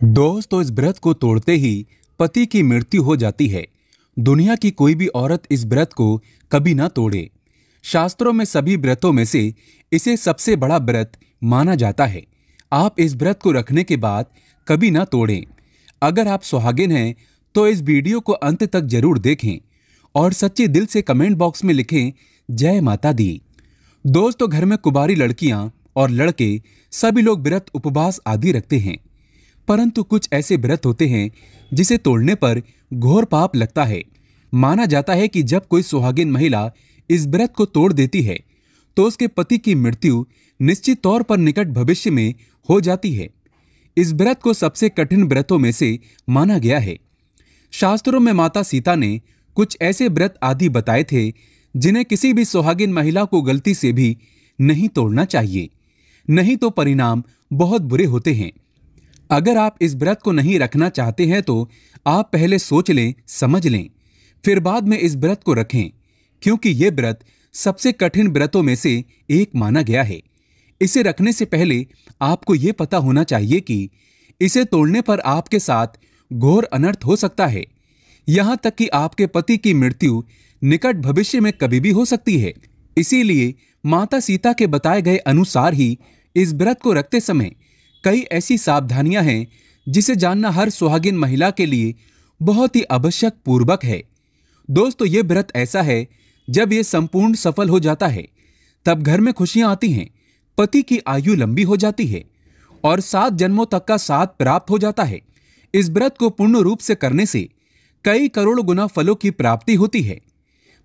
दोस्तों, इस व्रत को तोड़ते ही पति की मृत्यु हो जाती है। दुनिया की कोई भी औरत इस व्रत को कभी ना तोड़े। शास्त्रों में सभी व्रतों में से इसे सबसे बड़ा व्रत माना जाता है। आप इस व्रत को रखने के बाद कभी ना तोड़ें। अगर आप सुहागिन हैं तो इस वीडियो को अंत तक जरूर देखें और सच्चे दिल से कमेंट बॉक्स में लिखें जय माता दी। दोस्तों, घर में कुंवारी लड़कियां और लड़के सभी लोग व्रत उपवास आदि रखते हैं, परंतु कुछ ऐसे व्रत होते हैं जिसे तोड़ने पर घोर पाप लगता है। माना जाता है कि जब कोई सुहागिन महिला इस व्रत को तोड़ देती है तो उसके पति की मृत्यु निश्चित तौर पर निकट भविष्य में हो जाती है। इस व्रत को सबसे कठिन व्रतों में से माना गया है। शास्त्रों में माता सीता ने कुछ ऐसे व्रत आदि बताए थे जिन्हें किसी भी सुहागिन महिला को गलती से भी नहीं तोड़ना चाहिए, नहीं तो परिणाम बहुत बुरे होते हैं। अगर आप इस व्रत को नहीं रखना चाहते हैं तो आप पहले सोच लें, समझ लें, फिर बाद में इस व्रत को रखें, क्योंकि यह व्रत सबसे कठिन व्रतों में से एक माना गया है। इसे रखने से पहले आपको यह पता होना चाहिए कि इसे तोड़ने पर आपके साथ घोर अनर्थ हो सकता है। यहां तक कि आपके पति की मृत्यु निकट भविष्य में कभी भी हो सकती है। इसीलिए माता सीता के बताए गए अनुसार ही इस व्रत को रखते समय कई ऐसी सावधानियां हैं जिसे जानना हर सुहागिन महिला के लिए बहुत ही आवश्यक पूर्वक है। दोस्तों, ये व्रत ऐसा है जब ये संपूर्ण सफल हो जाता है तब घर में खुशियां आती हैं, पति की आयु लंबी हो जाती है और 7 जन्मों तक का साथ प्राप्त हो जाता है। इस व्रत को पूर्ण रूप से करने से कई करोड़ गुना फलों की प्राप्ति होती है।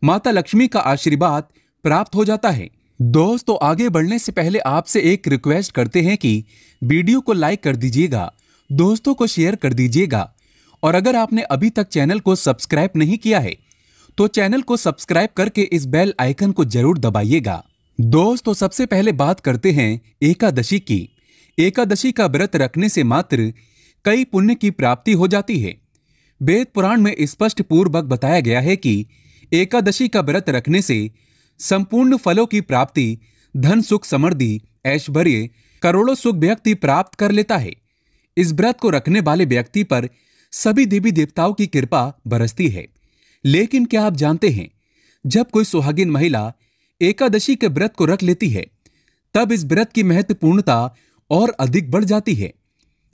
माता लक्ष्मी का आशीर्वाद प्राप्त हो जाता है। दोस्तों, आगे बढ़ने से पहले आपसे एक रिक्वेस्ट करते हैं कि वीडियो को लाइक कर दीजिएगा, दोस्तों को शेयर कर दीजिएगा और अगर आपने अभी तक चैनल को सब्सक्राइब नहीं किया है तो चैनल को सब्सक्राइब करके इस बेल आइकन को जरूर दबाइएगा। दोस्तों, सबसे पहले बात करते हैं एकादशी की। एकादशी का व्रत रखने से मात्र कई पुण्य की प्राप्ति हो जाती है। वेद पुराण में स्पष्ट पूर्वक बताया गया है कि एकादशी का व्रत रखने से संपूर्ण फलों की प्राप्ति, धन सुख समृद्धि ऐश्वर्य करोड़ों सुख व्यक्ति प्राप्त कर लेता है। इस व्रत को रखने वाले व्यक्ति पर सभी देवी देवताओं की कृपा बरसती है। लेकिन क्या आप जानते हैं, जब कोई सुहागिन महिला एकादशी के व्रत को रख लेती है तब इस व्रत की महत्वपूर्णता और अधिक बढ़ जाती है।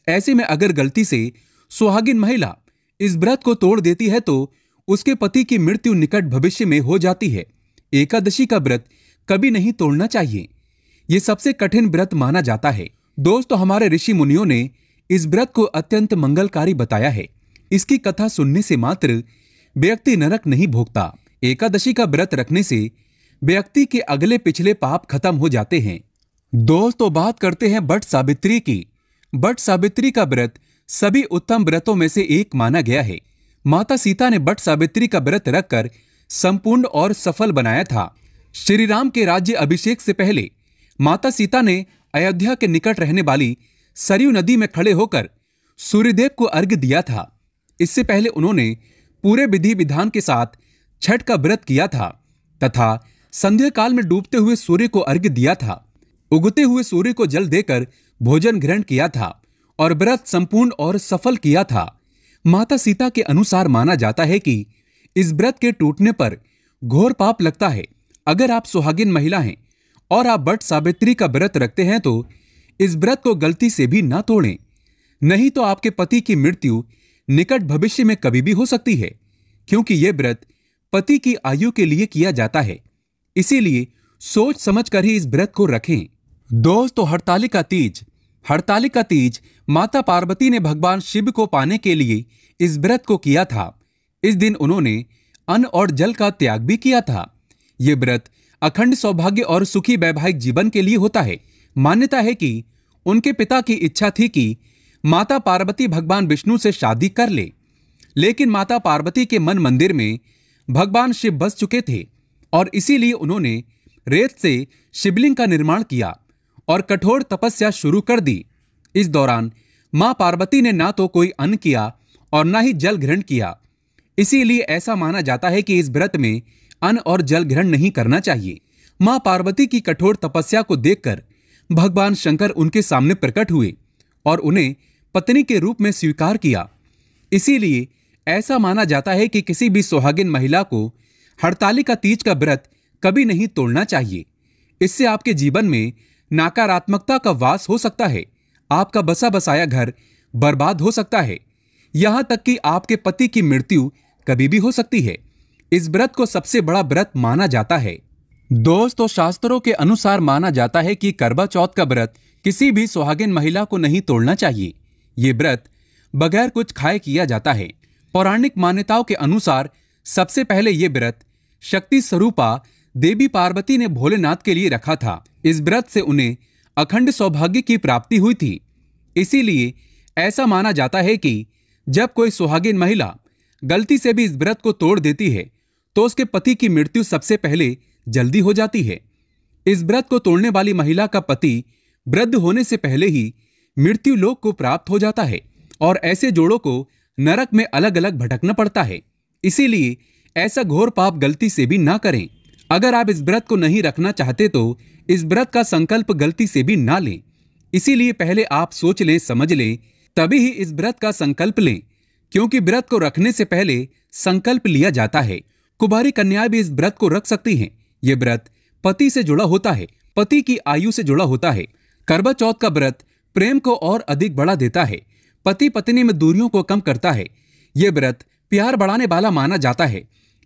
ऐसे में अगर गलती से सुहागिन महिला इस व्रत को तोड़ देती है तो उसके पति की मृत्यु निकट भविष्य में हो जाती है। एकादशी का व्रत कभी नहीं तोड़ना चाहिए। यह सबसे कठिन व्रत माना जाता है। दोस्तों, हमारे ऋषि मुनियों ने इस व्रत को अत्यंत मंगलकारी बताया है। इसकी कथा सुनने से मात्र व्यक्ति नरक नहीं भोगता। एकादशी का व्रत रखने से व्यक्ति के अगले पिछले पाप खत्म हो जाते हैं। दोस्तों, बात करते हैं वट सावित्री की। वट सावित्री का व्रत सभी उत्तम व्रतों में से एक माना गया है। माता सीता ने वट सावित्री का व्रत रखकर संपूर्ण और सफल बनाया था। श्री राम के राज्य अभिषेक से पहले माता सीता ने अयोध्या के निकट रहने वाली सरयू नदी में खड़े होकर सूर्यदेव को अर्घ्य दिया था। इससे पहले उन्होंने पूरे विधि विधान के साथ छठ का व्रत किया था तथा संध्या काल में डूबते हुए सूर्य को अर्घ्य दिया था। उगते हुए सूर्य को जल देकर भोजन ग्रहण किया था और व्रत संपूर्ण और सफल किया था। माता सीता के अनुसार माना जाता है कि इस व्रत के टूटने पर घोर पाप लगता है। अगर आप सुहागिन महिला हैं और आप वट सावित्री का व्रत रखते हैं तो इस व्रत को गलती से भी ना तोड़ें, नहीं तो आपके पति की मृत्यु निकट भविष्य में कभी भी हो सकती है, क्योंकि यह व्रत पति की आयु के लिए किया जाता है। इसीलिए सोच समझ कर ही इस व्रत को रखें। दोस्तों, हरतालिका तीज माता पार्वती ने भगवान शिव को पाने के लिए इस व्रत को किया था। इस दिन उन्होंने अन्न और जल का त्याग भी किया था। यह व्रत अखंड सौभाग्य और सुखी वैवाहिक जीवन के लिए होता है। मान्यता है कि उनके पिता की इच्छा थी कि माता पार्वती भगवान विष्णु से शादी कर ले, लेकिन माता पार्वती के मन मंदिर में भगवान शिव बस चुके थे और इसीलिए उन्होंने रेत से शिवलिंग का निर्माण किया और कठोर तपस्या शुरू कर दी। इस दौरान मां पार्वती ने ना तो कोई अन्न किया और ना ही जल ग्रहण किया। इसीलिए ऐसा माना जाता है कि इस व्रत में अन्न और जल ग्रहण नहीं करना चाहिए। मां पार्वती की कठोर तपस्या को देखकर भगवान शंकर उनके सामने प्रकट हुए और उन्हें पत्नी के रूप में स्वीकार किया। इसीलिए ऐसा माना जाता है कि किसी भी सुहागिन महिला को हरतालिका तीज का व्रत कभी नहीं तोड़ना चाहिए। इससे आपके जीवन में नकारात्मकता का वास हो सकता है, आपका बसा बसाया घर बर्बाद हो सकता है, यहां तक कि आपके पति की मृत्यु कभी भी हो सकती है। इस व्रत को सबसे बड़ा व्रत माना जाता है। दोस्तों, शास्त्रों के अनुसार माना जाता है कि करवा चौथ का व्रत किसी भी सुहागिन महिला को नहीं तोड़ना चाहिए। ये व्रत बगैर कुछ खाए किया जाता है। पौराणिक मान्यताओं के अनुसार सबसे पहले ये व्रत शक्ति स्वरूपा देवी पार्वती ने भोलेनाथ के लिए रखा था। इस व्रत से उन्हें अखंड सौभाग्य की प्राप्ति हुई थी। इसीलिए ऐसा माना जाता है कि जब कोई सुहागिन महिला गलती से भी इस व्रत को तोड़ देती है तो उसके पति की मृत्यु सबसे पहले जल्दी हो जाती है। इस व्रत को तोड़ने वाली महिला का पति वृद्ध होने से पहले ही मृत्यु लोक को प्राप्त हो जाता है और ऐसे जोड़ों को नरक में अलग अलग भटकना पड़ता है। इसीलिए ऐसा घोर पाप गलती से भी ना करें। अगर आप इस व्रत को नहीं रखना चाहते तो इस व्रत का संकल्प गलती से भी ना लें। इसीलिए पहले आप सोच लें, समझ लें, तभी ही इस व्रत का संकल्प लें, क्योंकि व्रत को रखने से पहले संकल्प लिया जाता है। कुंवारी कन्याएं भी इस व्रत को रख सकती हैं। यह व्रत पति से जुड़ा होता है, पति की आयु से जुड़ा होता है। करवा चौथ का व्रत प्रेम को और अधिक बढ़ा देता है, पति पत्नी में दूरियों को कम करता है। यह व्रत प्यार बढ़ाने वाला माना जाता है।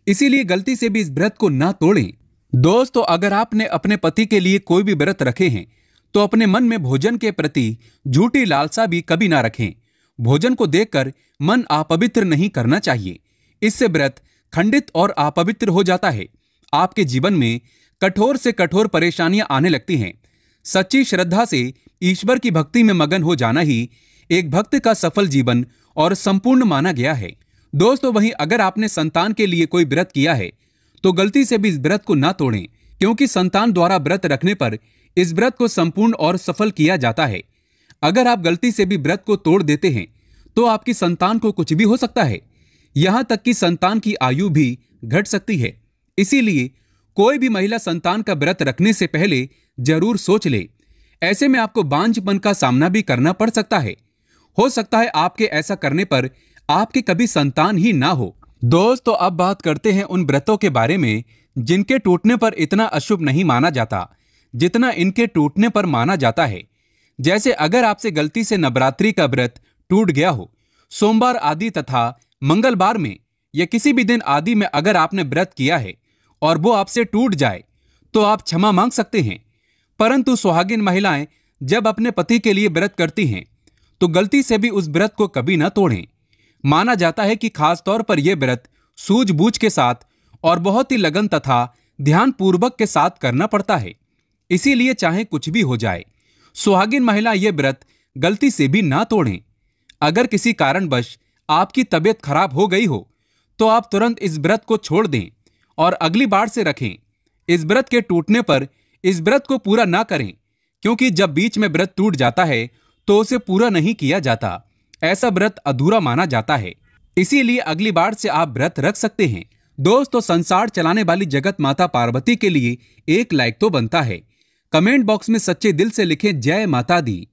इसीलिए गलती से भी इस व्रत को ना तोड़ें। दोस्तों, अगर आपने अपने पति के लिए कोई भी व्रत रखे हैं तो अपने मन में भोजन के प्रति झूठी लालसा भी कभी ना रखें। भोजन को देखकर मन अपवित्र नहीं करना चाहिए। इससे व्रत खंडित और अपवित्र हो जाता है। आपके जीवन में कठोर से कठोर परेशानियां आने लगती हैं। सच्ची श्रद्धा से ईश्वर की भक्ति में मगन हो जाना ही एक भक्त का सफल जीवन और संपूर्ण माना गया है। दोस्तों, वहीं अगर आपने संतान के लिए कोई व्रत किया है तो गलती से भी इस व्रत को ना तोड़ें, क्योंकि संतान द्वारा व्रत रखने पर इस व्रत को संपूर्ण और सफल किया जाता है। अगर आप गलती से भी व्रत को तोड़ देते हैं तो आपकी संतान को कुछ भी हो सकता है, यहां तक कि संतान की आयु भी घट सकती है। इसीलिए कोई भी महिला संतान का व्रत रखने से पहले जरूर सोच ले। ऐसे में आपको बांझपन का सामना भी करना पड़ सकता है। हो सकता है आपके ऐसा करने पर आपके कभी संतान ही ना हो। दोस्तों, अब बात करते हैं उन व्रतों के बारे में जिनके टूटने पर इतना अशुभ नहीं माना जाता जितना इनके टूटने पर माना जाता है। जैसे अगर आपसे गलती से नवरात्रि का व्रत टूट गया हो, सोमवार आदि तथा मंगलवार में या किसी भी दिन आदि में अगर आपने व्रत किया है और वो आपसे टूट जाए तो आप क्षमा मांग सकते हैं। परंतु सुहागिन महिलाएं जब अपने पति के लिए व्रत करती हैं तो गलती से भी उस व्रत को कभी ना तोड़ें। माना जाता है कि खास तौर पर यह व्रत सूझबूझ के साथ और बहुत ही लगन तथा ध्यानपूर्वक के साथ करना पड़ता है। इसीलिए चाहे कुछ भी हो जाए, सुहागिन महिला यह व्रत गलती से भी ना तोड़ें। अगर किसी कारणवश आपकी तबीयत खराब हो गई हो तो आप तुरंत इस व्रत को छोड़ दें और अगली बार से रखें। इस व्रत के टूटने पर इस व्रत को पूरा ना करें, क्योंकि जब बीच में व्रत टूट जाता है तो उसे पूरा नहीं किया जाता। ऐसा व्रत अधूरा माना जाता है। इसीलिए अगली बार से आप व्रत रख सकते हैं। दोस्तों, संसार चलाने वाली जगत माता पार्वती के लिए एक लाइक तो बनता है। कमेंट बॉक्स में सच्चे दिल से लिखें जय माता दी।